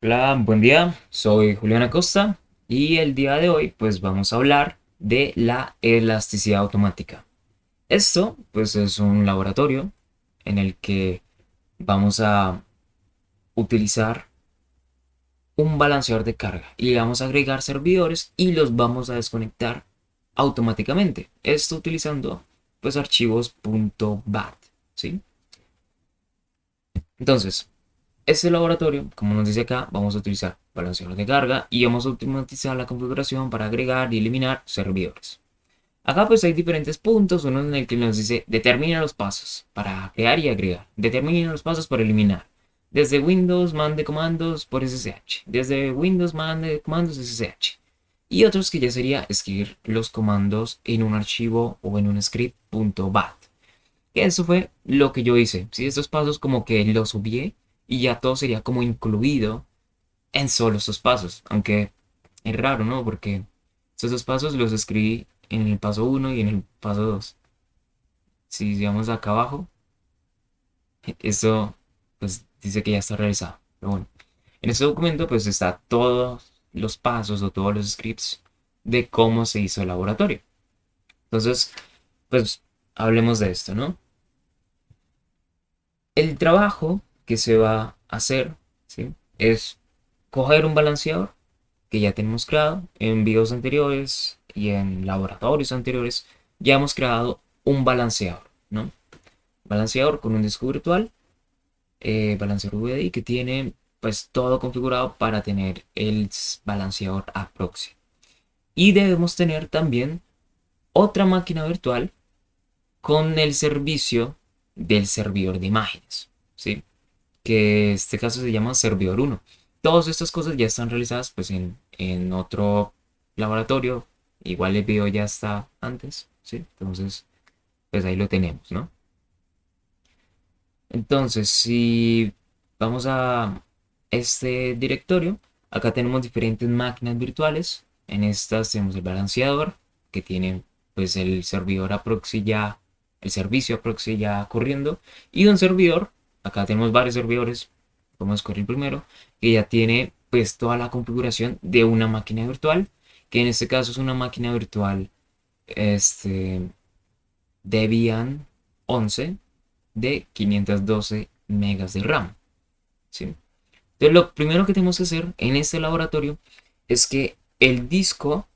Hola, buen día, soy Julián Acosta y el día de hoy pues vamos a hablar de la elasticidad automática. Esto pues es un laboratorio en el que vamos a utilizar un balanceador de carga y le vamos a agregar servidores y los vamos a desconectar automáticamente. Esto utilizando pues archivos .bat, ¿sí? Entonces, este laboratorio, como nos dice acá, vamos a utilizar balanceador de carga y vamos a automatizar la configuración para agregar y eliminar servidores. Acá pues hay diferentes puntos, uno en el que nos dice determina los pasos para crear y agregar, determina los pasos para eliminar. Desde Windows mande comandos por SSH, desde Windows mande comandos SSH. Y otros que ya sería escribir los comandos en un archivo o en un script .bat. Eso fue lo que yo hice. Si estos pasos como que los subí y ya todo sería como incluido en solo estos pasos. Aunque es raro, ¿no? Porque estos dos pasos los escribí en el paso uno y en el paso 2. Si digamos acá abajo, eso pues dice que ya está realizado. Pero bueno, en este documento pues está todos los pasos o todos los scripts de cómo se hizo el laboratorio. Entonces, pues hablemos de esto, ¿no? El trabajo que se va a hacer, ¿sí? Es coger un balanceador que ya tenemos creado en videos anteriores y en laboratorios anteriores. Ya hemos creado un balanceador, ¿no? Balanceador con un disco virtual, balanceador VDI que tiene pues todo configurado para tener el balanceador a proxy. Y debemos tener también otra máquina virtual con el servicio del servidor de imágenes, ¿sí? Que en este caso se llama servidor uno. Todas estas cosas ya están realizadas pues en otro laboratorio. Igual el video ya está antes, ¿sí? Entonces, pues ahí lo tenemos, ¿no? Entonces, si vamos a este directorio, acá tenemos diferentes máquinas virtuales. En estas tenemos el balanceador, que tiene pues el servidor a proxy ya, el servicio a proxy ya corriendo. Y un servidor, acá tenemos varios servidores, vamos a escoger el primero, que ya tiene pues toda la configuración de una máquina virtual, que en este caso es una máquina virtual este, Debian 11 de 512 megas de RAM, ¿sí? Entonces lo primero que tenemos que hacer en este laboratorio es que el disco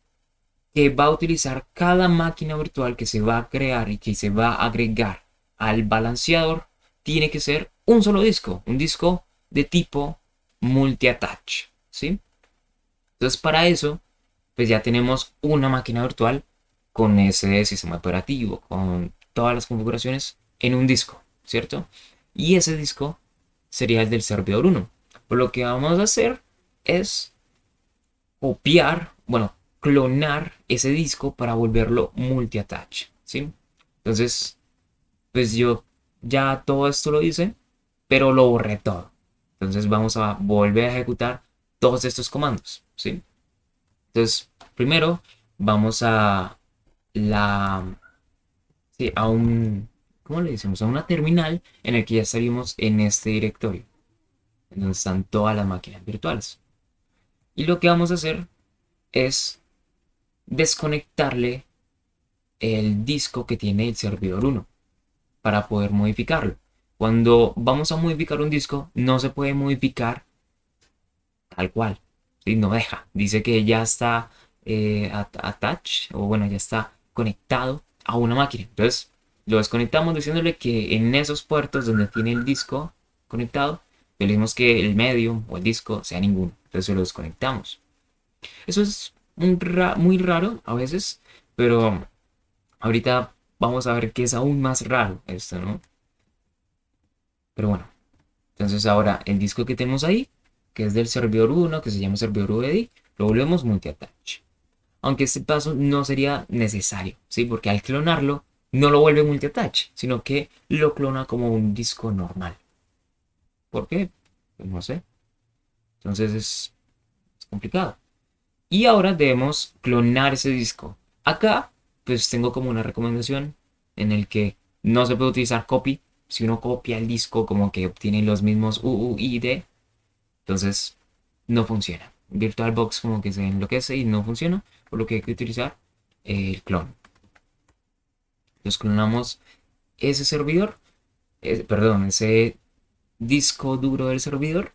que va a utilizar cada máquina virtual que se va a crear y que se va a agregar al balanceador tiene que ser un solo disco, un disco de tipo multi-attach, ¿sí? Entonces para eso, pues ya tenemos una máquina virtual con ese sistema operativo, con todas las configuraciones en un disco, ¿cierto? Y ese disco sería el del servidor uno. Por lo que vamos a hacer es copiar, bueno, clonar ese disco para volverlo multi-attach, ¿sí? Entonces, pues yo ya todo esto lo hice, pero lo borré todo. Entonces vamos a volver a ejecutar todos estos comandos, ¿sí? Entonces, primero vamos a la, sí, a un, ¿cómo le decimos? A una terminal en el que ya estaríamos en este directorio, en donde están todas las máquinas virtuales. Y lo que vamos a hacer es desconectarle el disco que tiene el servidor uno para poder modificarlo. Cuando vamos a modificar un disco, no se puede modificar tal cual. ¿Sí? No deja. Dice que ya está attach, o bueno, ya está conectado a una máquina. Entonces, lo desconectamos diciéndole que en esos puertos donde tiene el disco conectado, le decimos que el medio o el disco sea ninguno. Entonces, lo desconectamos. Eso es muy raro a veces, pero ahorita vamos a ver que es aún más raro esto, ¿no? Pero bueno, entonces ahora el disco que tenemos ahí, que es del servidor uno que se llama servidor UEDI, lo volvemos multi-attach. Aunque este paso no sería necesario, ¿sí? Porque al clonarlo no lo vuelve multi-attach, sino que lo clona como un disco normal. ¿Por qué? Pues no sé. Entonces es complicado. Y ahora debemos clonar ese disco. Acá, pues tengo como una recomendación en el que no se puede utilizar copy. Si uno copia el disco, como que obtiene los mismos UUID. Entonces, no funciona. VirtualBox como que se enloquece y no funciona, por lo que hay que utilizar el clon. Entonces clonamos ese servidor, perdón, ese disco duro del servidor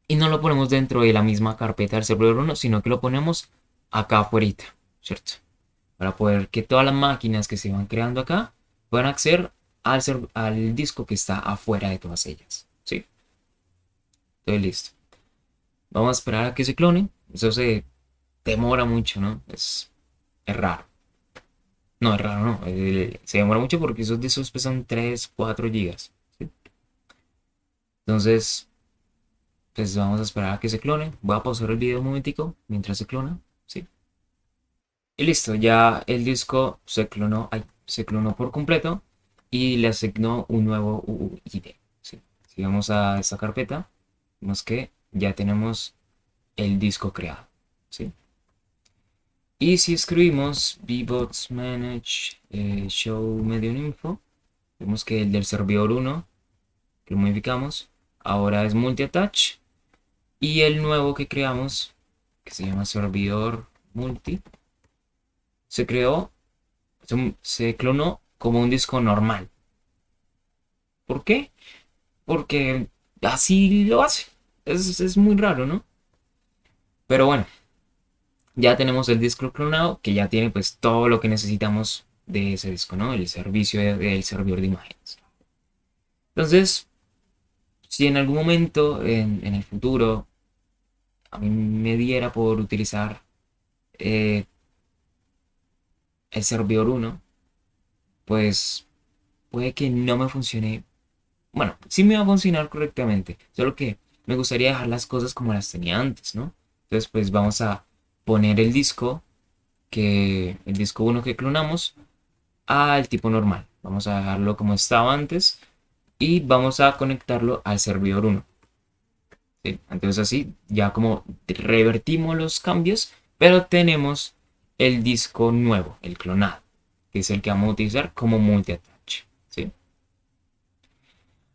y no lo ponemos dentro de la misma carpeta del servidor uno, sino que lo ponemos acá afuera, ¿cierto? Para poder que todas las máquinas que se van creando acá puedan acceder al disco que está afuera de todas ellas, ¿sí? Estoy listo. Vamos a esperar a que se clone. Eso se demora mucho, ¿no? Es raro. No, es raro, no. Se demora mucho porque esos discos pesan 3 4 gigas. ¿Sí? Entonces, pues vamos a esperar a que se clone. Voy a pausar el video un momentico mientras se clona. ¿Sí? Y listo, ya el disco se clonó, ay, se clonó por completo y le asignó un nuevo UUID. ¿Sí? Si vamos a esta carpeta, vemos que ya tenemos el disco creado. ¿Sí? Y si escribimos vbots manage show medium info, vemos que el del servidor uno que lo modificamos ahora es multi-attach y el nuevo que creamos, que se llama servidor multi, se creó, se clonó como un disco normal. ¿Por qué? Porque así lo hace. Es muy raro, ¿no? Pero bueno, ya tenemos el disco clonado que ya tiene pues todo lo que necesitamos de ese disco, ¿no? El servicio del servidor de imágenes. Entonces, si en algún momento en el futuro a mí me diera por utilizar eh, el servidor uno, pues puede que no me funcione. Bueno, sí me va a funcionar correctamente, solo que me gustaría dejar las cosas como las tenía antes, ¿no? Entonces, pues vamos a poner el disco uno que clonamos al tipo normal. Vamos a dejarlo como estaba antes y vamos a conectarlo al servidor uno. ¿Sí? Entonces así ya como revertimos los cambios, pero tenemos el disco nuevo, el clonado, que es el que vamos a utilizar como multi-attach. ¿Sí?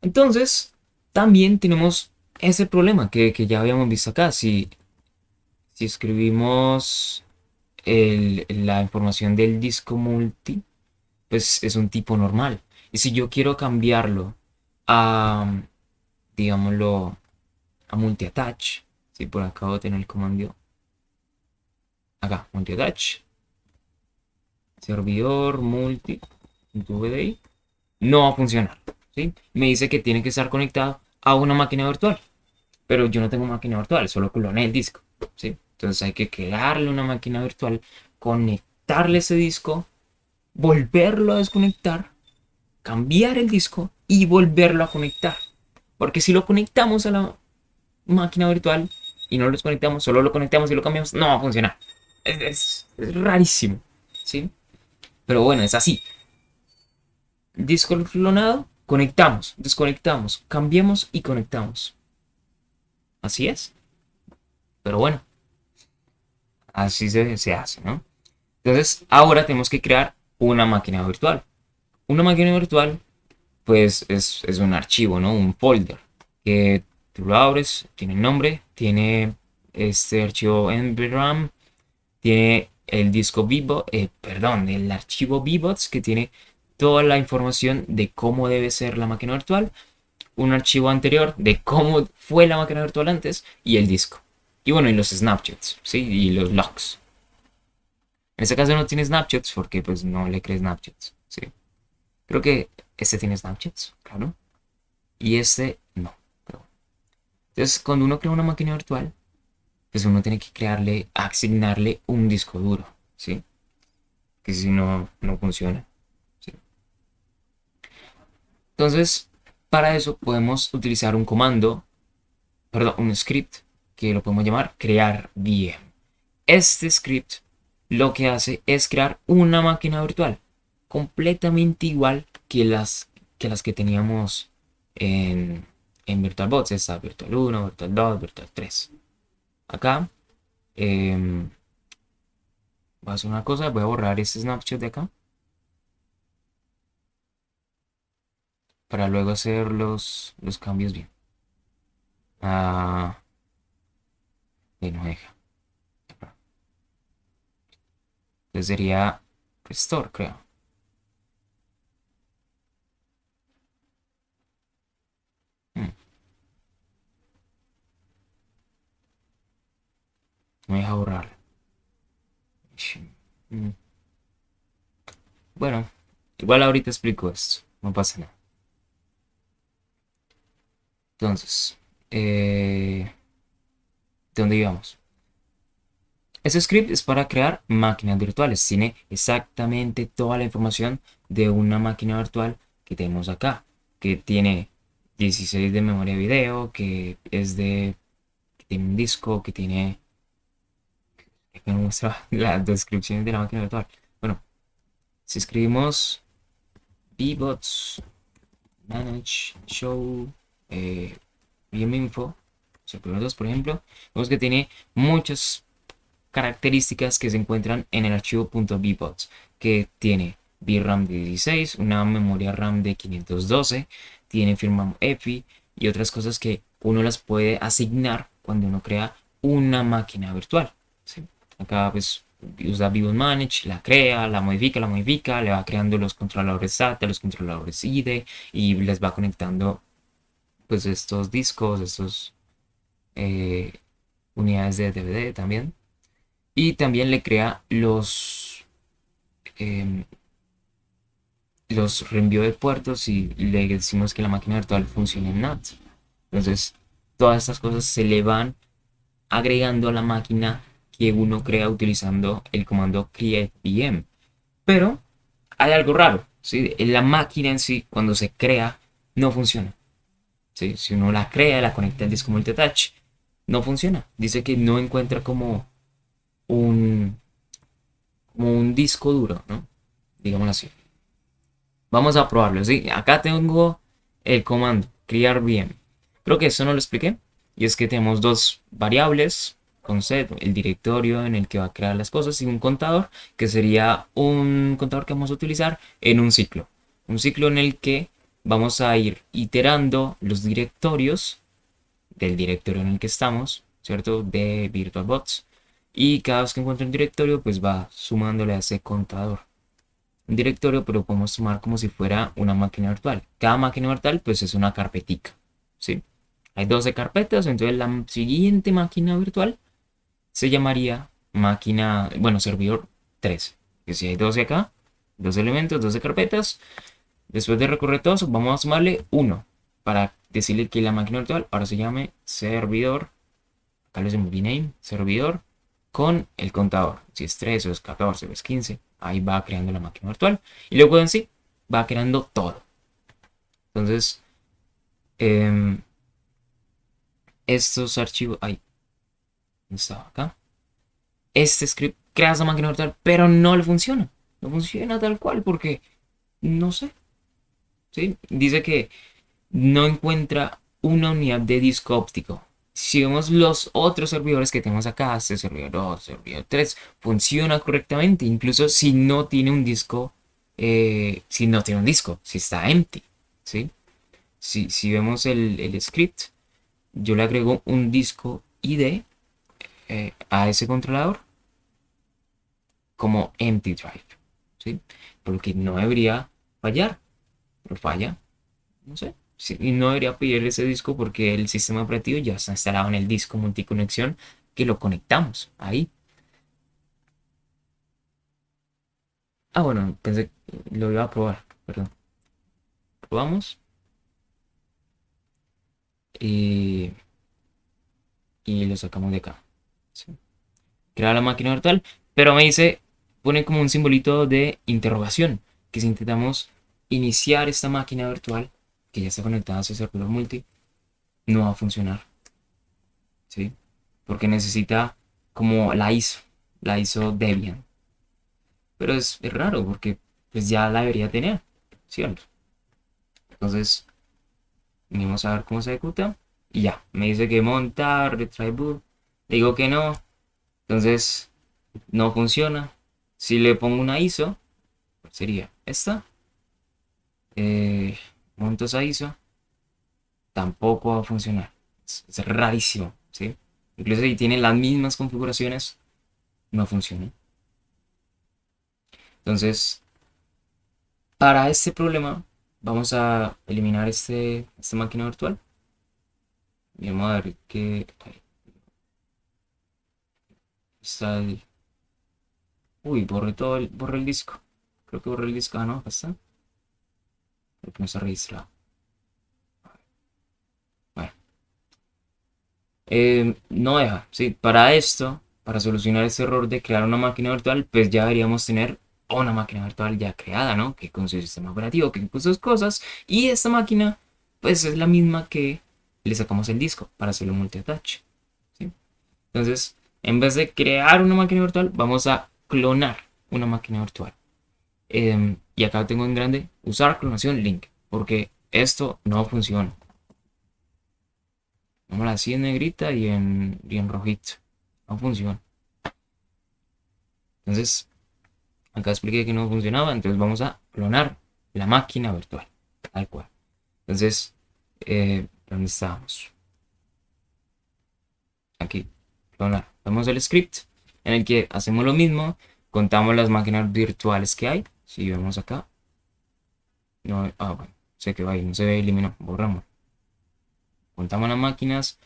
Entonces, también tenemos ese problema que ya habíamos visto acá. Si escribimos la información del disco multi, pues es un tipo normal. Y si yo quiero cambiarlo a, digámoslo, a multi-attach, si por acá voy a tener el comando acá, multi-attach, servidor multi.vdi, no va a funcionar. ¿Sí? Me dice que tiene que estar conectado a una máquina virtual, pero yo no tengo máquina virtual, solo cloné el disco. ¿Sí? Entonces hay que crearle una máquina virtual, conectarle ese disco, volverlo a desconectar, cambiar el disco y volverlo a conectar. Porque si lo conectamos a la máquina virtual y no lo desconectamos, solo lo conectamos y lo cambiamos, no va a funcionar. Es rarísimo. ¿Sí? Pero bueno, es así. Disco clonado, conectamos, desconectamos, cambiamos y conectamos. Así es. Pero bueno, así se hace, ¿no? Entonces, ahora tenemos que crear una máquina virtual. Una máquina virtual, pues, es un archivo, ¿no? Un folder. Que tú lo abres, tiene el nombre, tiene este archivo NVRAM, tiene el disco Vivo, perdón, el archivo VBots que tiene toda la información de cómo debe ser la máquina virtual, un archivo anterior de cómo fue la máquina virtual antes y el disco. Y bueno, y los snapshots, ¿sí? Y los logs. En este caso no tiene snapshots porque pues no le cree snapshots, ¿sí? Creo que este tiene snapshots, claro. Y este no. Pero... entonces, cuando uno crea una máquina virtual, pues uno tiene que asignarle un disco duro, ¿sí? Que si no, no funciona. ¿Sí? Entonces, para eso podemos utilizar un comando, perdón, un script que lo podemos llamar crear VM. Este script lo que hace es crear una máquina virtual completamente igual que las que teníamos en VirtualBox. Está Virtual 1, Virtual 2, Virtual 3. Acá voy a hacer una cosa, voy a borrar este snapshot de acá para luego hacer los cambios bien. Ah, Entonces sería restore, creo. Mm, no me deja borrar. Mm, Bueno, igual ahorita explico esto. No pasa nada. Entonces, ¿de dónde íbamos? Este script es para crear máquinas virtuales. Tiene exactamente toda la información de una máquina virtual que tenemos acá. Que tiene 16 de memoria de video, que tiene un disco, que tiene... que me muestra las descripciones de la máquina virtual. Bueno, si escribimos vbots manage show eh, vminfo, o sea, primeros dos, por ejemplo, vemos que tiene muchas características que se encuentran en el archivo .vbots, que tiene VRAM de 16, una memoria RAM de 512, tiene firmware EFI y otras cosas que uno las puede asignar cuando uno crea una máquina virtual. ¿Sí? Acá pues usa VBot Manage, la modifica, le va creando los controladores SATA, los controladores IDE y les va conectando pues estos discos, estos eh, unidades de DVD también. Y también le crea em, los reenvío de puertos y le decimos que la máquina virtual funcione en NAT. Entonces, todas estas cosas se le van agregando a la máquina que uno crea utilizando el comando createVM. Pero hay algo raro, ¿sí? La máquina en sí, cuando se crea, no funciona. ¿Sí? Si uno la crea, la conecta al disco multitouch, no funciona. Dice que no encuentra un, como un disco duro, ¿no? Digámoslo así. Vamos a probarlo, ¿sí? Acá tengo el comando clear_vm. Creo que eso no lo expliqué. Y es que tenemos dos variables con set, el directorio en el que va a crear las cosas y un contador, que sería un contador que vamos a utilizar en un ciclo. Un ciclo en el que vamos a ir iterando los directorios del directorio en el que estamos, ¿cierto? De VirtualBots. Y cada vez que encuentre un directorio, pues va sumándole a ese contador un directorio, pero podemos tomar como si fuera una máquina virtual. Cada máquina virtual pues es una carpetica, ¿sí? Hay 12 carpetas, entonces la siguiente máquina virtual se llamaría máquina, bueno, servidor 3. Que si hay 12 acá, 12 elementos, 12 carpetas, después de recorrer todos, vamos a sumarle 1 para decirle que la máquina virtual ahora se llame servidor, acá le decimos rename, servidor, con el contador. Si es 3 o es 14 o es 15, ahí va creando la máquina virtual. Y luego en sí va creando todo. Entonces, eh, estos archivos... Ay, ¿dónde estaba? Acá. Este script crea esa máquina virtual, pero no le funciona. No funciona tal cual porque no sé. ¿Sí? Dice que no encuentra una unidad de disco óptico. Si vemos los otros servidores que tenemos acá, este servidor 2, servidor 3, funciona correctamente, incluso si no tiene un disco, si no tiene un disco, si está empty, ¿sí? Si vemos el script, yo le agrego un disco ID a ese controlador como empty drive, ¿sí? Porque no debería fallar, pero falla. No sé. Sí, y no debería pedir ese disco porque el sistema operativo ya está instalado en el disco multiconexión que lo conectamos ahí. Ah, bueno, pensé que lo iba a probar, perdón. Probamos y, y lo sacamos de acá. Sí. Crea la máquina virtual, pero me dice, pone como un simbolito de interrogación, que si intentamos iniciar esta máquina virtual, que ya está conectada a ese servidor multi, no va a funcionar, ¿sí? Porque necesita como la ISO Debian. Pero es raro porque pues ya la debería tener, ¿cierto? Entonces, venimos a ver cómo se ejecuta. Y ya, me dice que montar, retry boot. Le digo que no. Entonces, no funciona. Si le pongo una ISO, ¿cuál sería esta? Monto esa ISO, tampoco va a funcionar. Es rarísimo, ¿sí? Incluso si tienen las mismas configuraciones, no funciona. Entonces, para este problema, vamos a eliminar esta máquina virtual. Y vamos a ver que ahí está el... Uy, borré el disco. Creo que borré el disco. Ah, no, acá está. Creo que no está registrado. Bueno, no deja. Sí, para esto, para solucionar este error de crear una máquina virtual, pues ya deberíamos tener una máquina virtual ya creada, ¿no? Que con su sistema operativo, que con sus cosas. Y esta máquina, pues es la misma que le sacamos el disco para hacerlo multi-attach. ¿Sí? Entonces, en vez de crear una máquina virtual, vamos a clonar una máquina virtual. Y acá tengo en grande, usar clonación link, porque esto no funciona. Vamos así en negrita y en rojito. No funciona. Entonces, acá expliqué que no funcionaba, entonces vamos a clonar la máquina virtual, tal cual. Entonces, ¿dónde estábamos? Aquí, clonar. Vamos al script en el que hacemos lo mismo, contamos las máquinas virtuales que hay. Si vemos acá, no, bueno, se quedó ahí, no se ve, eliminó, borramos. Contamos las máquinas,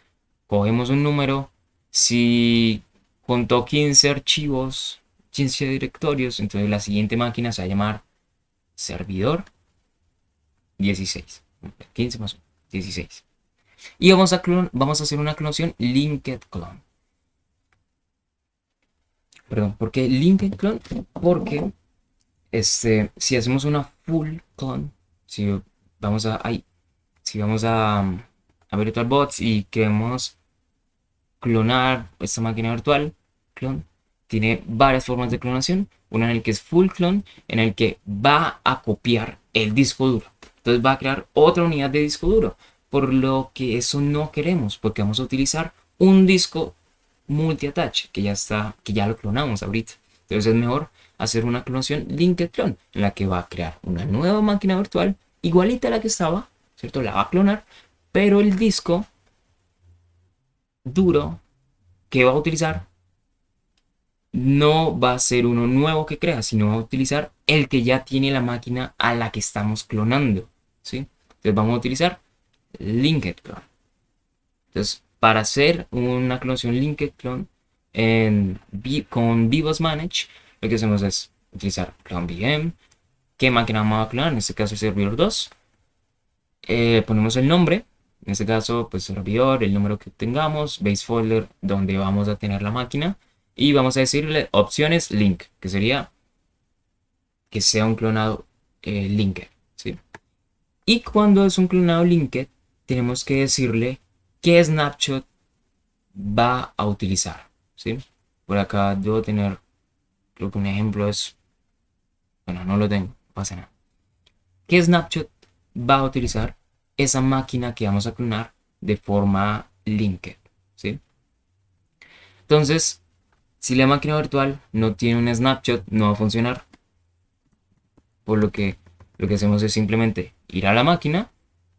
cogemos un número, si contó 15 archivos, 15 directorios, entonces la siguiente máquina se va a llamar servidor 16. 15 más 1, 16. Y vamos a hacer una clonación linked clone. Perdón, ¿por qué linked clone? Porque si hacemos una full clone, si vamos si vamos a VirtualBox y queremos clonar esta máquina virtual, clon, tiene varias formas de clonación. Una en el que es full clone, en el que va a copiar el disco duro. Entonces va a crear otra unidad de disco duro. Por lo que eso no queremos, porque vamos a utilizar un disco multi-attach que ya lo clonamos ahorita. Entonces es mejor hacer una clonación linked clone, en la que va a crear una nueva máquina virtual igualita a la que estaba, ¿cierto? La va a clonar, pero el disco duro que va a utilizar no va a ser uno nuevo que crea, sino va a utilizar el que ya tiene la máquina a la que estamos clonando, ¿sí? Entonces vamos a utilizar linked clone. Entonces, para hacer una clonación linked clone con Vivos Manage, lo que hacemos es utilizar clone VM. ¿Qué máquina vamos a clonar? En este caso, el servidor 2. Ponemos el nombre, en este caso, pues servidor, el número que tengamos, base folder donde vamos a tener la máquina. Y vamos a decirle opciones link, que sería que sea un clonado linked, ¿sí? Y cuando es un clonado linked, tenemos que decirle qué snapshot va a utilizar, ¿sí? Por acá debo tener, creo que un ejemplo es, bueno, no lo tengo, no pasa nada. ¿Qué snapshot va a utilizar esa máquina que vamos a clonar de forma linked, ¿sí? Entonces, si la máquina virtual no tiene un snapshot, no va a funcionar. Por lo que hacemos es simplemente ir a la máquina,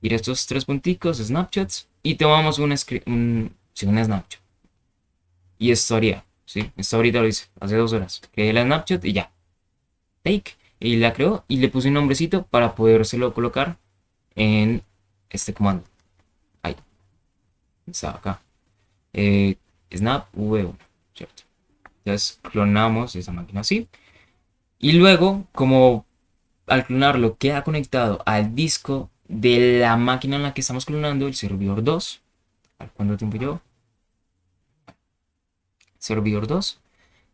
ir a estos tres punticos, snapshots, y tomamos sí, un snapshot. Y esto haría, ¿sí? Esto ahorita lo hice, hace 2 horas. Creé la snapshot y ya. Take. Y la creó y le puse un nombrecito para podérselo colocar en este comando. Ahí. Está acá. Snap v1, ¿cierto? Entonces clonamos esa máquina así. Y luego, como al clonarlo queda conectado al disco de la máquina en la que estamos clonando, el servidor 2. ¿Cuánto tiempo llevo? Servidor 2.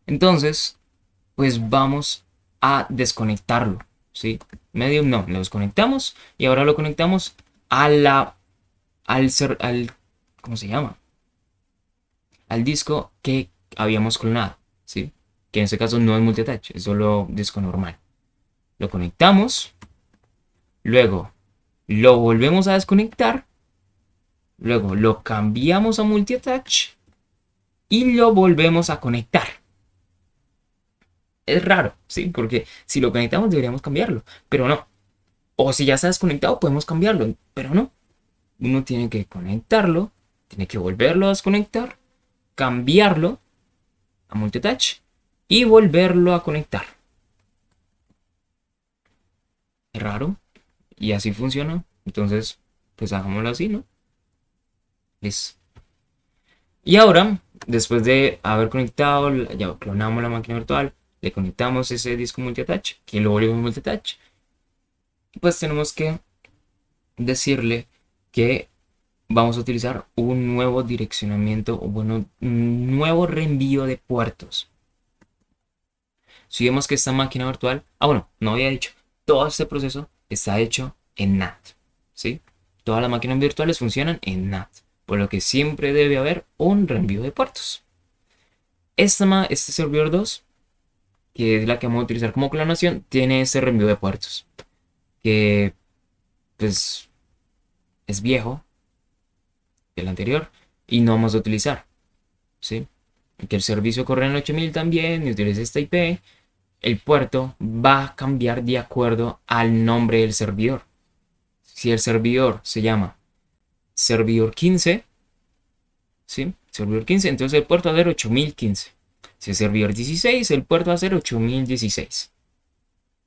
Entonces, pues vamos a desconectarlo, ¿sí? Medium no, lo desconectamos y ahora lo conectamos a ¿cómo se llama? Al disco que habíamos clonado, ¿sí? Que en este caso no es multi-attach, es solo disco normal. Lo conectamos, luego lo volvemos a desconectar, luego lo cambiamos a multi-attach y lo volvemos a conectar. Es raro, ¿sí? Porque si lo conectamos deberíamos cambiarlo, pero no. O si ya está desconectado podemos cambiarlo, pero no. Uno tiene que conectarlo, tiene que volverlo a desconectar, cambiarlo a multi-attach y volverlo a conectar. Es raro. Y así funciona. Entonces, pues hagámoslo así, ¿no? Listo. Y ahora, después de haber conectado, ya clonamos la máquina virtual, le conectamos ese disco multitouch, que lo volvemos multitouch, pues tenemos que decirle que vamos a utilizar un nuevo direccionamiento, o bueno, un nuevo reenvío de puertos. Si vemos que esta máquina virtual, bueno, no había dicho, todo este proceso está hecho en NAT, ¿sí? Todas las máquinas virtuales funcionan en NAT, por lo que siempre debe haber un reenvío de puertos. Este servidor 2, que es la que vamos a utilizar como clonación, tiene este reenvío de puertos, que pues es viejo, el anterior, y no vamos a utilizar, ¿sí? Que el servicio corre en 8000 también y utiliza esta IP, el puerto va a cambiar de acuerdo al nombre del servidor. Si el servidor se llama servidor 15, ¿sí? Servidor 15, entonces el puerto va a ser 8015. Si es servidor 16, el puerto va a ser 8016.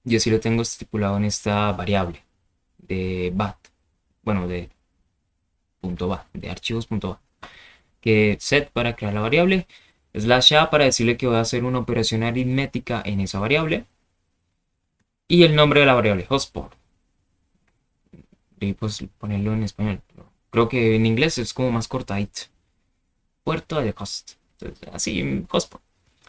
Yo sí lo tengo estipulado en esta variable de BAT, bueno, de .bat, de archivos.bat, que set para crear la variable, slash a para decirle que voy a hacer una operación aritmética en esa variable, y el nombre de la variable, hotspot. Y pues ponerlo en español. Creo que en inglés es como más cortadito. Puerto de host. Entonces, así, hotspot.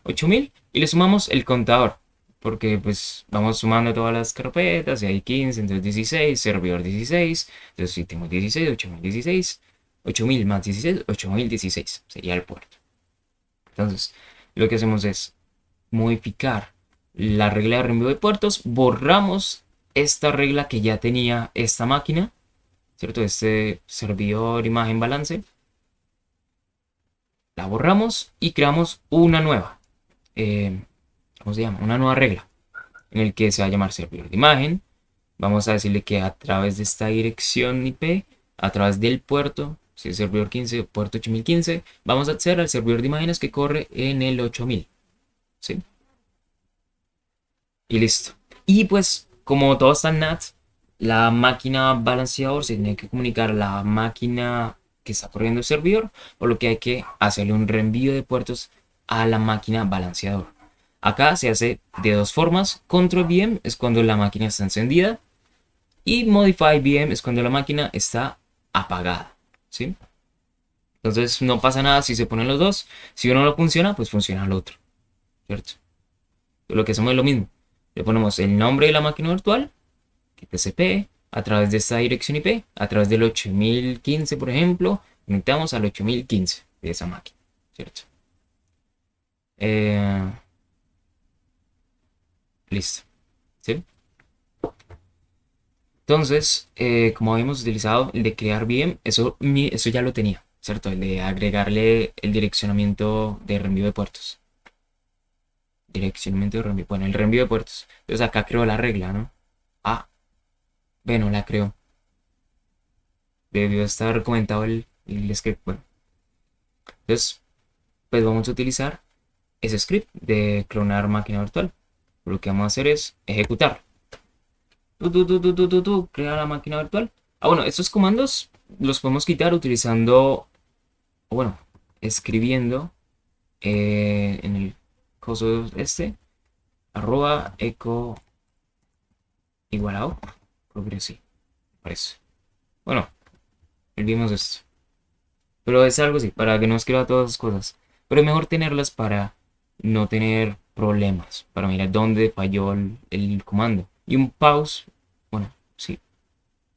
8000 y le sumamos el contador. Porque pues vamos sumando todas las carpetas y hay 15, entonces 16, servidor 16. Entonces si tengo 16, 8016. 8000 más 16, 8016 sería el puerto. Entonces lo que hacemos es modificar la regla de reenvío de puertos. Borramos esta regla que ya tenía esta máquina, ¿cierto? Este servidor imagen balance. La borramos y creamos una nueva. ¿Cómo se llama? Una nueva regla en el que se va a llamar servidor de imagen. Vamos a decirle que a través de esta dirección IP, a través del puerto, si es servidor 15, puerto 8015, vamos a acceder al servidor de imágenes que corre en el 8000. ¿Sí? Y listo. Y pues, como todo está en NAT, la máquina balanceador se tiene que comunicar a la máquina que está corriendo el servidor, por lo que hay que hacerle un reenvío de puertos a la máquina balanceador. Acá se hace de dos formas. Control VM es cuando la máquina está encendida y Modify VM es cuando la máquina está apagada, ¿sí? Entonces no pasa nada si se ponen los dos. Si uno no funciona, pues funciona el otro, ¿cierto? Lo que hacemos es lo mismo. Le ponemos el nombre de la máquina virtual, TCP, a través de esta dirección IP, a través del 8015, por ejemplo, conectamos al 8015 de esa máquina, ¿cierto? Eh, listo, ¿sí? Entonces, como habíamos utilizado el de crear VM, eso ya lo tenía, ¿cierto? El de agregarle el direccionamiento de reenvío de puertos. Direccionamiento de reenvío, bueno, el reenvío de puertos. Entonces acá creo la regla, ¿no? Ah, bueno, la creo. Debió estar comentado el script. Bueno, entonces, pues vamos a utilizar ese script de clonar máquina virtual. Lo que vamos a hacer es ejecutar. Crea la máquina virtual. Bueno, estos comandos los podemos quitar utilizando, o bueno, escribiendo en el coso este, arroba eco igualado. Creo que sí, parece. Bueno, olvidemos esto. Pero es algo así, para que no escriba todas las cosas. Pero es mejor tenerlas para no tener problemas. Para mirar dónde falló el comando. Y un pause. Bueno, sí,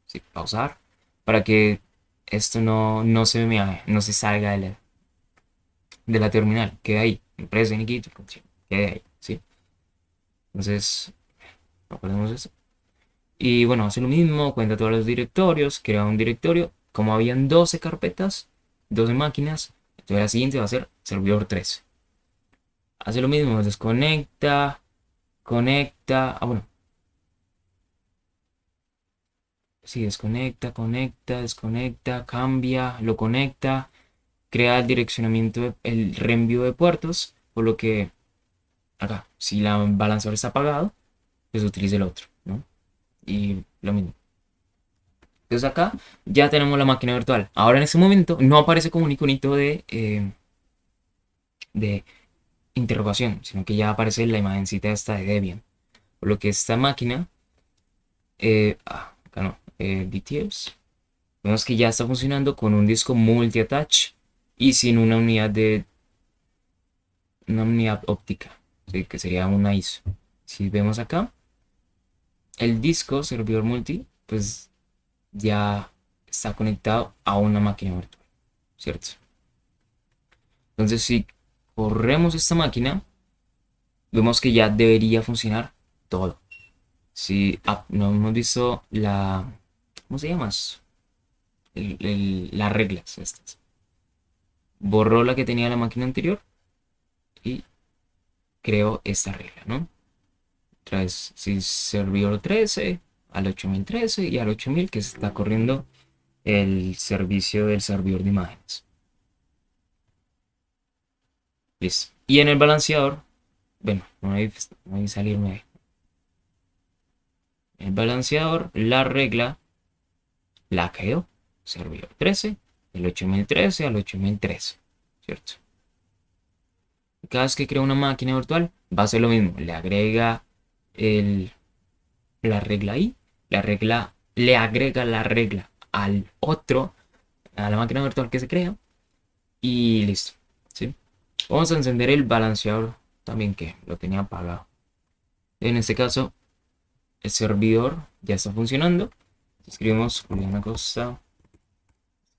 sí, pausar. Para que esto no se no se salga de la terminal. Quede ahí. Empresa, Nikito, quede ahí, ¿sí? Entonces, recordemos eso. Y bueno, hace lo mismo, cuenta todos los directorios, crea un directorio. Como habían 12 carpetas, 12 máquinas, entonces la siguiente va a ser servidor 13. Hace lo mismo, desconecta, conecta. Bueno, sí, desconecta, conecta, desconecta, cambia, lo conecta, crea el direccionamiento, el reenvío de puertos, por lo que acá, si la balanceador está apagado, pues utilice el otro, ¿no? y lo mismo. Entonces acá ya tenemos la máquina virtual. Ahora en este momento no aparece como un iconito de interrogación, sino que ya aparece la imagencita esta de Debian. Por lo que esta máquina, acá no, details, vemos que ya está funcionando con un disco multi-attach y sin una unidad óptica, ¿sí? Que sería una ISO. Si vemos acá, el disco servidor multi, pues ya está conectado a una máquina virtual, ¿cierto? Entonces, si corremos esta máquina, vemos que ya debería funcionar todo. Si no hemos visto ¿cómo se llama eso? Las reglas estas. Borró la que tenía la máquina anterior y creó esta regla, ¿no? Otra vez, si servidor 13 al 8013 y al 8000 que se está corriendo el servicio del servidor de imágenes. Listo. Y en el balanceador, bueno, no hay salirme de el balanceador, la regla la creó servidor 13, del 8013 al 8013, ¿cierto? Cada vez que crea una máquina virtual va a hacer lo mismo, le agrega el, la regla ahí, le agrega la regla al otro, a la máquina virtual que se crea y listo, ¿sí? Vamos a encender el balanceador también que lo tenía apagado. En este caso, el servidor ya está funcionando. Escribimos Julián Acosta,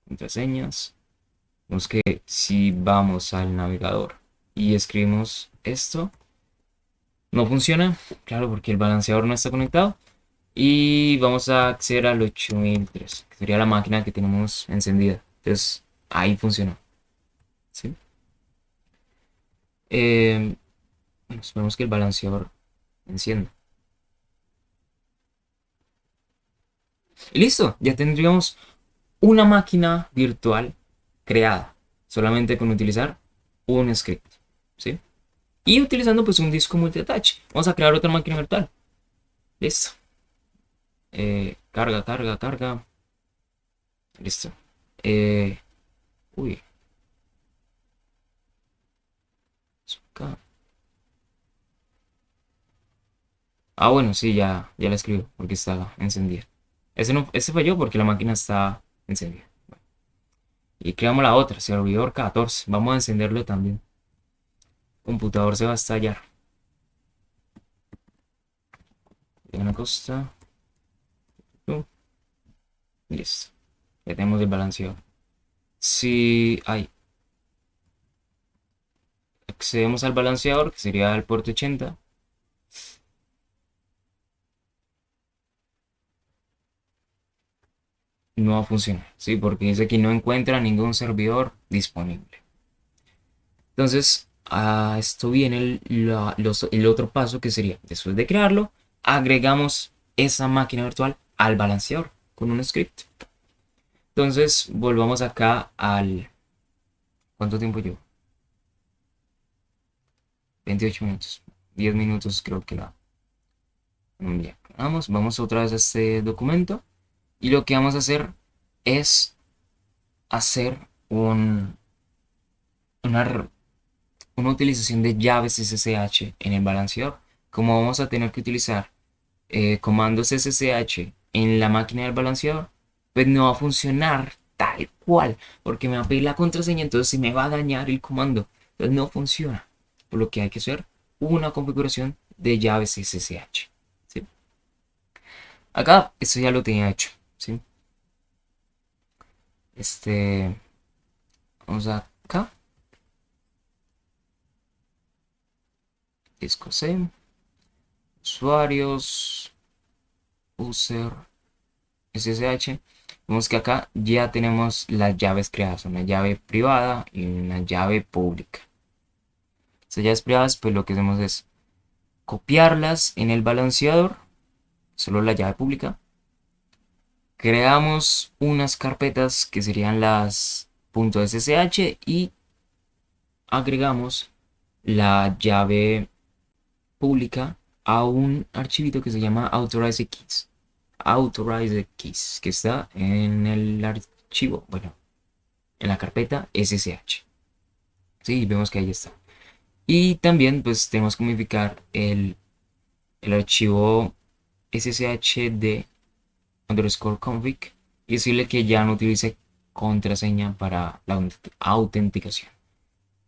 contraseñas. Vemos que si vamos al navegador y escribimos esto, no funciona, claro, porque el balanceador no está conectado. Y vamos a acceder al 8003, que sería la máquina que tenemos encendida. Entonces, ahí funcionó. ¿Sí? Bueno, esperemos que el balanceador encienda. Y listo, ya tendríamos una máquina virtual creada, solamente con utilizar un script. ¿Sí? Y utilizando pues un disco multi-attach. Vamos a crear otra máquina virtual. Listo. Carga, carga, carga. Listo. Eh, uy. Acá. Bueno, sí, ya la escribo porque está encendida. Ese falló porque la máquina está encendida. Bueno, y creamos la otra, servidor 14. Vamos a encenderlo también. El computador se va a estallar. Una cosa. Listo. Ya tenemos el balanceador. Si accedemos al balanceador, que sería el puerto 80, no va a funcionar, ¿sí? Porque dice que no encuentra ningún servidor disponible. Entonces, a esto viene el otro paso que sería, después de crearlo, agregamos esa máquina virtual al balanceador con un script. Entonces, volvamos acá al... ¿Cuánto tiempo llevo? 28 minutos. 10 minutos creo que la... Ya, vamos otra vez a este documento. Y lo que vamos a hacer es hacer una, una utilización de llaves SSH en el balanceador. Como vamos a tener que utilizar comandos SSH en la máquina del balanceador, pues no va a funcionar tal cual, porque me va a pedir la contraseña, entonces se me va a dañar el comando. Entonces no funciona. Por lo que hay que hacer una configuración de llaves SSH. ¿Sí? Acá esto ya lo tenía hecho. ¿Sí? Vamos acá. Disco C. Usuarios. User. SSH. Vemos que acá ya tenemos las llaves creadas, una llave privada y una llave pública. Estas llaves privadas, pues lo que hacemos es copiarlas en el balanceador, solo la llave pública. Creamos unas carpetas que serían las .ssh y agregamos la llave pública a un archivito que se llama authorize keys. authorize keys que está en el archivo, bueno, en la carpeta SSH. Sí, vemos que ahí está. Y también pues tenemos que modificar el archivo ssh de underscore config y decirle que ya no utilice contraseña para la autenticación.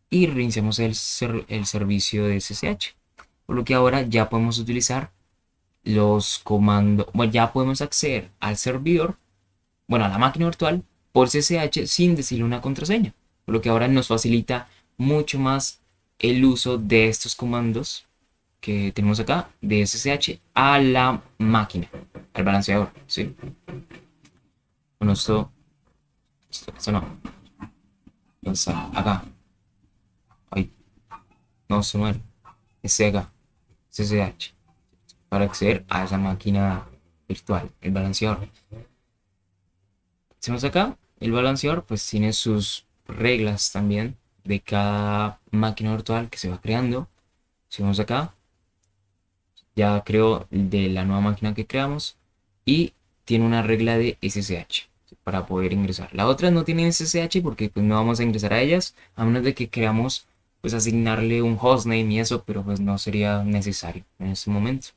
Y reiniciamos el servicio de SSH. Por lo que ahora ya podemos utilizar los comandos, bueno, ya podemos acceder al servidor, bueno, a la máquina virtual por SSH sin decirle una contraseña. Por lo que ahora nos facilita mucho más el uso de estos comandos que tenemos acá de SSH a la máquina, al balanceador, ¿sí? Bueno, esto no. Entonces, acá. Ay, no, esto no era. Este acá. SSH. Para acceder a esa máquina virtual, el balanceador. Hacemos acá. El balanceador pues tiene sus reglas también de cada máquina virtual que se va creando. Si vamos acá, ya creo de la nueva máquina que creamos y tiene una regla de SSH para poder ingresar. La otra no tiene SSH porque pues no vamos a ingresar a ellas a menos de que queramos pues asignarle un hostname y eso, pero pues no sería necesario en este momento.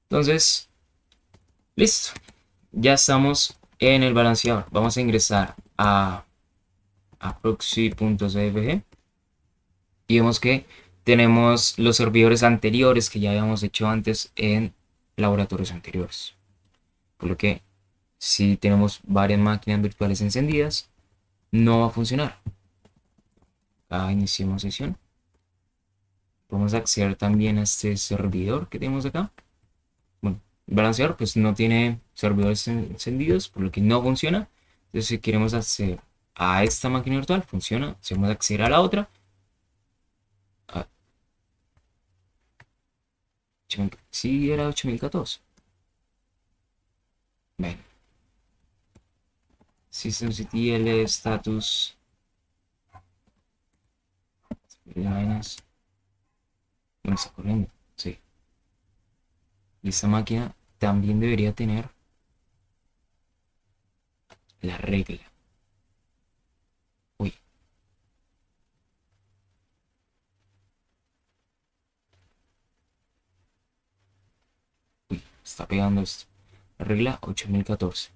Entonces, listo. Ya estamos en el balanceador. Vamos a ingresar a proxy.cfg y vemos que tenemos los servidores anteriores que ya habíamos hecho antes en laboratorios anteriores. Por lo que si tenemos varias máquinas virtuales encendidas, no va a funcionar. Iniciamos sesión. Vamos a acceder también a este servidor que tenemos acá. Bueno, el balanceador pues no tiene servidores encendidos, por lo que no funciona. Entonces si queremos acceder a esta máquina virtual, funciona. Si vamos a acceder a la otra, sí era 8014. Ven. systemctl status lines. No está corriendo. Sí. Y esta máquina también debería tener la regla. Uy. Uy. Está pegando esto. La regla 8014.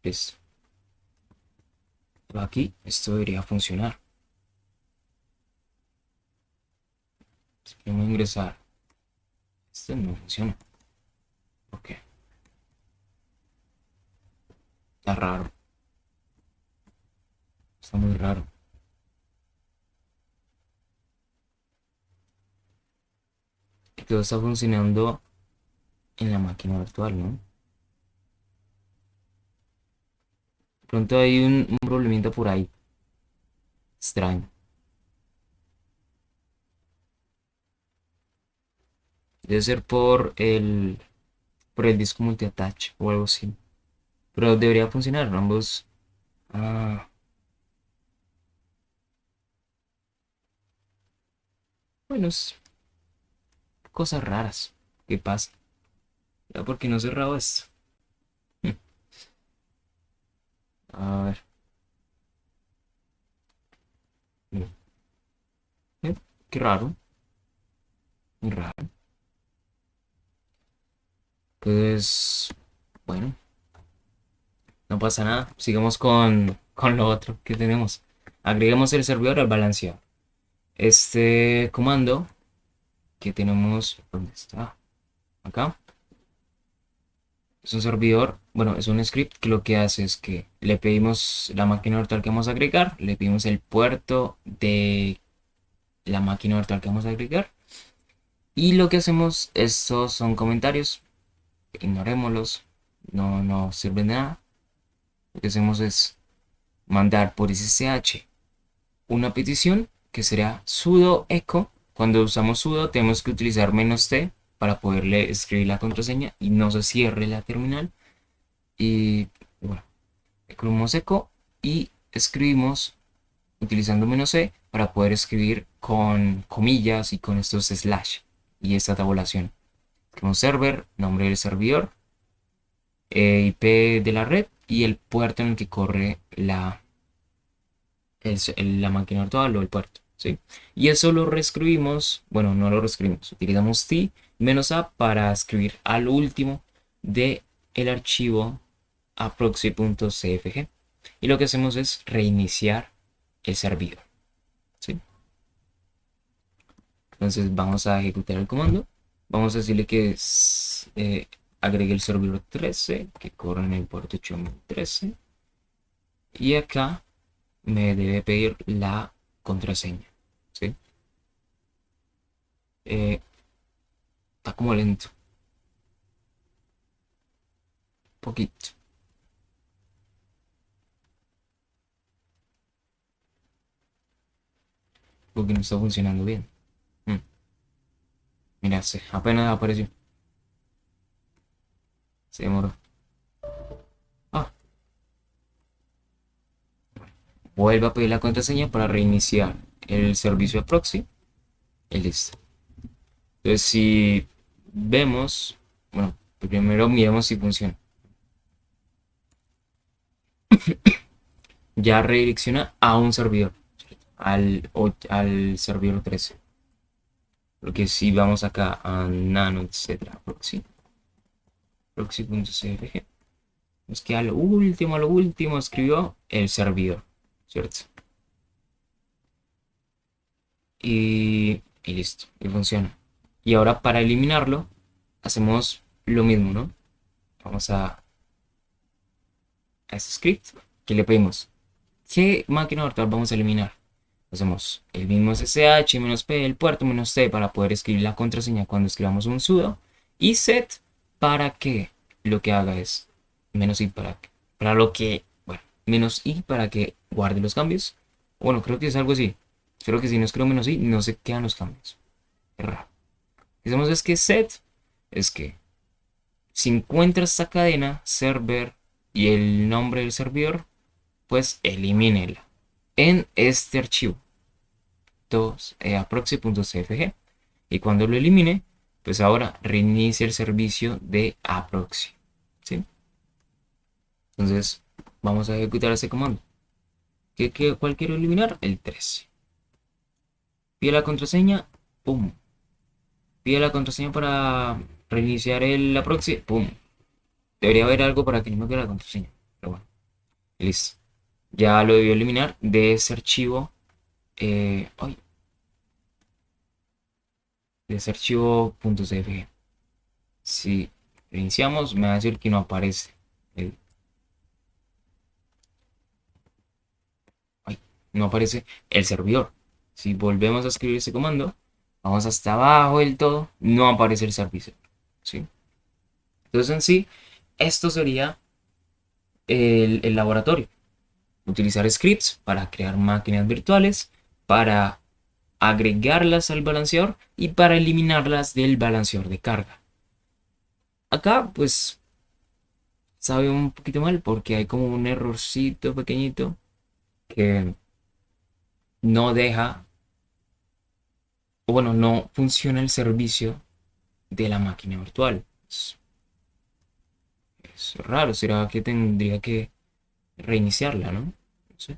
Listo. Aquí esto debería funcionar. Si queremos ingresar. Este no funciona. ¿Por qué? Está raro. Está muy raro. Y todo está funcionando en la máquina virtual, ¿no? De pronto hay un problemita por ahí. Extraño. Debe ser por el disco multiattach o algo así. Pero debería funcionar, ambos. Ah, bueno, es cosas raras. ¿Qué pasa? Ya porque no he cerrado esto. A ver. Eh, Qué raro. Muy raro. Pues, bueno, no pasa nada. Sigamos con lo otro que tenemos. Agreguemos el servidor al balanceado. Este comando que tenemos, ¿dónde está? Acá. Es un servidor, bueno, es un script que lo que hace es que le pedimos la máquina virtual que vamos a agregar, le pedimos el puerto de la máquina virtual que vamos a agregar y lo que hacemos, estos son comentarios, ignorémoslos, no sirven de nada. Lo que hacemos es mandar por SSH una petición que será sudo echo. Cuando usamos sudo tenemos que utilizar "-t" para poderle escribir la contraseña y no se cierre la terminal. Y bueno, escribimos echo y escribimos utilizando "-c" para poder escribir con comillas y con estos slash y esta tabulación. Como server, nombre del servidor, IP de la red y el puerto en el que corre la máquina virtual o el puerto, ¿sí? Y eso lo reescribimos, bueno, no lo reescribimos, utilizamos t -a para escribir al último de el archivo a proxy.cfg. Y lo que hacemos es reiniciar el servidor, ¿sí? Entonces vamos a ejecutar el comando. Vamos a decirle que agregue el servidor 13 que corre en el puerto 8013. Y acá me debe pedir la contraseña, ¿sí? Está como lento, poquito, porque no está funcionando bien. Mm, Mira, apenas apareció. Se demoró. Ah, vuelve a pedir la contraseña para reiniciar el servicio de proxy y listo. Entonces, si vemos, bueno, primero miremos si funciona. Ya redirecciona a un servidor, al servidor 13. Porque si vamos acá a nano, etcétera, proxy.cfg, es que a lo último escribió el servidor, ¿cierto? Y listo, y funciona. Y ahora para eliminarlo, hacemos lo mismo, ¿no? Vamos a este script que le pedimos. ¿Qué máquina virtual vamos a eliminar? Hacemos el mismo ssh -p el puerto -t para poder escribir la contraseña cuando escribamos un sudo. Y set para que lo que haga es -i para lo que, bueno, -i para que guarde los cambios. Bueno, creo que es algo así. Creo que si no escribo -i no se quedan los cambios. Es raro. Lo que hacemos es que set es que si encuentra esta cadena server y el nombre del servidor, pues elimínela en este archivo a proxy.cfg. Y cuando lo elimine, pues ahora reinicia el servicio de aproxy, ¿sí? Entonces vamos a ejecutar ese comando. ¿Cuál quiero eliminar? El 13. Pide la contraseña, pum. Pide la contraseña para reiniciar el aproxy, pum. Debería haber algo para que no me quede la contraseña, pero bueno, listo. Ya lo debió eliminar de ese archivo. Ay, de ese archivo .cfg. Si reiniciamos, me va a decir que no aparece el, ay, no aparece el servidor. Si volvemos a escribir ese comando, vamos hasta abajo del todo, no aparece el servicio, ¿sí? Entonces en sí, esto sería el laboratorio. Utilizar scripts para crear máquinas virtuales, para agregarlas al balanceador y para eliminarlas del balanceador de carga. Acá pues sabe un poquito mal porque hay como un errorcito pequeñito que no deja, o bueno, no funciona el servicio de la máquina virtual. Es raro, será que tendría que reiniciarla, ¿no? No sé.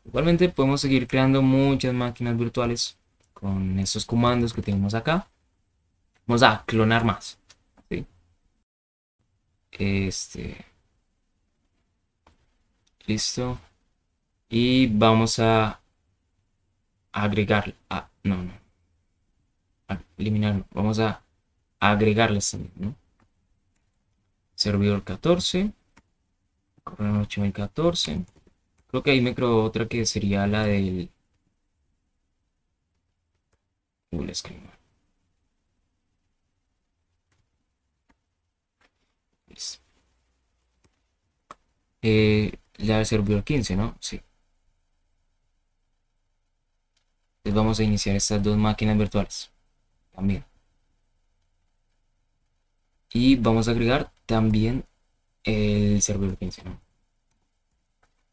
Igualmente podemos seguir creando muchas máquinas virtuales con estos comandos que tenemos acá. Vamos a clonar más, ¿sí? Listo. Y vamos a agregar, no, no, a eliminarlo. Vamos a agregarlas también, ¿no? Servidor 14, correo 8014. Creo que ahí me creo otra que sería la del Google Screen. Listo. La del servidor 15, ¿no? Sí. Entonces vamos a iniciar estas dos máquinas virtuales también. Y vamos a agregar también el servidor 15, ¿no?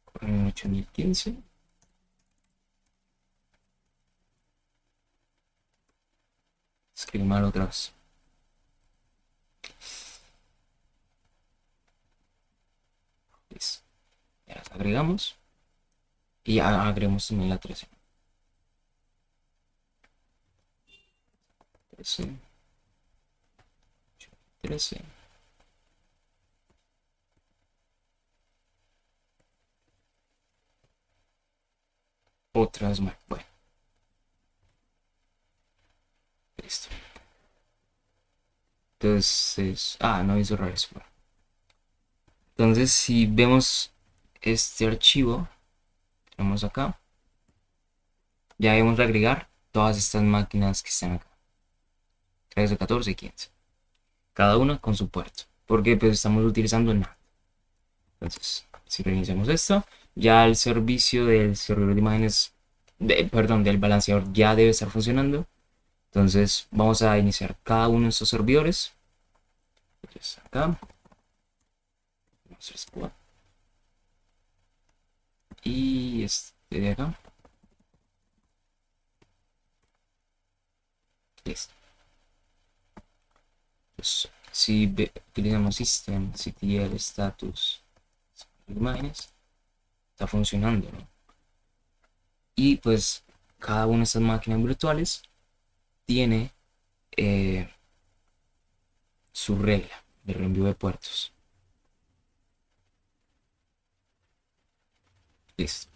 Correo 8015. escribí mal otra vez. Listo. Ya las agregamos. Y agregamos también la 13. 13. 13. Otra vez mal. Bueno, listo. Entonces, no hizo errores. Bueno. Entonces, si vemos este archivo, tenemos acá, ya debemos agregar todas estas máquinas que están acá. 13, 14 y 15. Cada una con su puerto. Porque pues estamos utilizando nada. Entonces, si reiniciamos esto, ya el servicio del servidor de imágenes, perdón, del balanceador ya debe estar funcionando. Entonces, vamos a iniciar cada uno de estos servidores. Entonces, acá. Y este de acá. Listo. Pues, si utilizamos systemctl status imágenes, está funcionando, ¿no? Y pues cada una de estas máquinas virtuales tiene su regla de reenvío de puertos. Listo.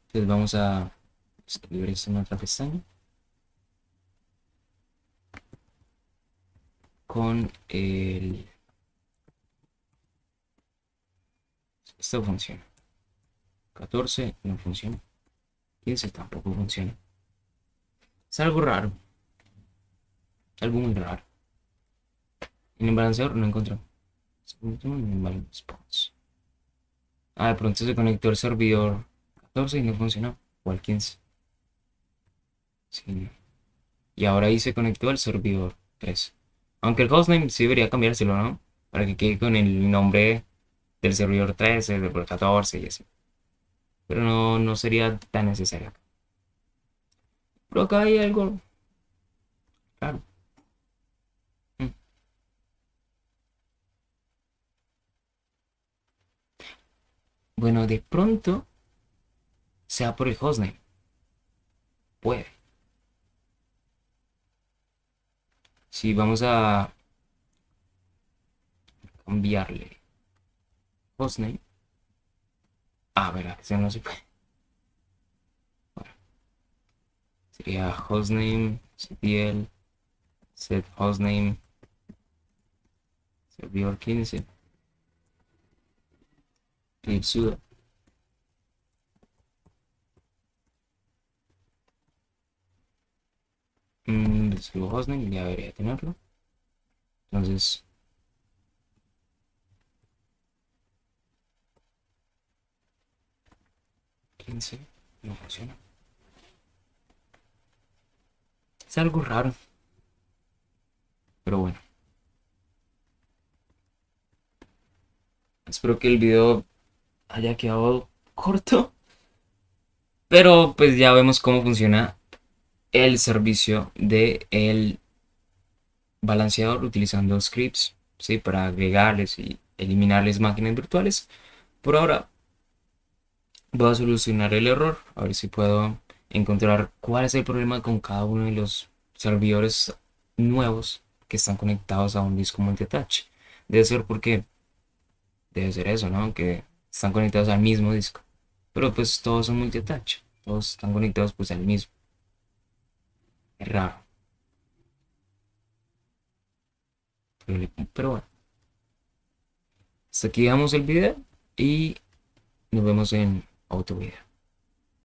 Entonces vamos a escribir esto en otra pestaña con el... Esto funciona. 14 no funciona. 15 tampoco funciona. Es algo raro. Algo muy raro. En el balanceador no encontramos. De pronto se conectó el servidor 14 y no funcionó. O al 15. Sí. Y ahora ahí se conectó el servidor 13. Aunque el hostname sí debería cambiárselo, ¿no? Para que quede con el nombre del servidor 13, del 14 y así. Pero no sería tan necesario. Pero acá hay algo raro. Mm. Bueno, de pronto sea por el hostname. Puede. Si vamos a cambiarle hostname. Verá, eso no se puede. Bueno, sería hostname, ctl, set hostname, servidor 15, y sudo. Sudo hostname, ya debería tenerlo. Entonces, 15 no funciona. Es algo raro. Pero bueno. Espero que el video haya quedado corto. Pero pues ya vemos cómo funciona el servicio de el balanceador utilizando scripts, ¿sí? Para agregarles y eliminarles máquinas virtuales. Por ahora voy a solucionar el error. A ver si puedo encontrar cuál es el problema con cada uno de los servidores nuevos que están conectados a un disco multitouch. Debe ser porque debe ser eso, ¿no? Que están conectados al mismo disco. Pero pues todos son multitouch. Todos están conectados pues al mismo. Es raro. Pero bueno. Hasta aquí dejamos el video y nos vemos en otro video.